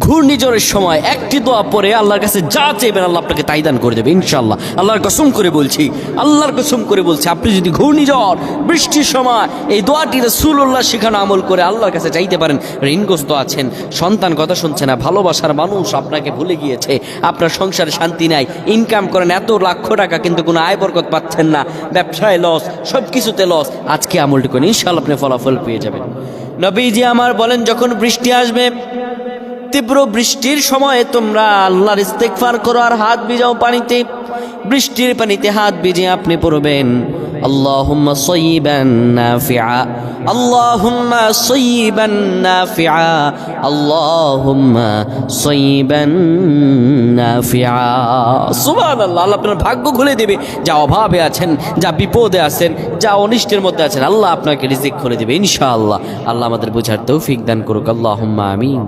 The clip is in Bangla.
ঘূর্ণিঝড়ের সময় একটি দোয়া পরে আল্লাহর কাছে যা চাইবেন আল্লাহ আপনাকে তাই দান করে দেবে ইনশাআল্লাহ। আল্লাহর কসম করে বলছি, আল্লাহর কসম করে বলছি, আপনি যদি ঘূর্ণিঝড় বৃষ্টির সময় এই দোয়াটি রাসূলুল্লাহ শেখানো আমল করে আল্লাহর কাছে চাইতে পারেন, ঋণগ্রস্ত আছেন, সন্তান কথা শুনছে না, ভালোবাসার মানুষ আপনাকে ভুলে গিয়েছে, আপনার সংসারে শান্তি নাই, ইনকাম করেন এত লক্ষ টাকা কিন্তু কোনো আয় বরকত পাচ্ছেন না, ব্যবসায় লস, সব কিছুতে লস, আজকে আমলটি করেন ইনশাআল্লাহ আপনি ফলাফল পেয়ে যাবেন। নবীজি আমার বলেন, যখন বৃষ্টি আসবে, তীব্র বৃষ্টির সময়ে তোমরা আল্লাহর ইস্তেগফার করো আর হাত ভিজাও পানিতে। বৃষ্টির পানিতে হাত ভিজিয়ে আপনি পড়বেন আল্লাহুম্মা সাইয়্যিবান নাফিআ, আল্লাহুম্মা সাইয়্যিবান নাফিআ, আল্লাহুম্মা সাইয়্যিবান নাফিআ। সুবহানাল্লাহ। আল্লাহ আপনার ভাগ্য খুলে দেবে। যা অভাবে আছেন, যা বিপদে আছেন, যা অনিষ্টের মধ্যে আছেন, আল্লাহ আপনাকে রিজিক খুলে দেবে ইনশাআল্লাহ। আল্লাহ আমাদের বোঝার তৌফিক দান করুক। আল্লাহুম্মা আমিন।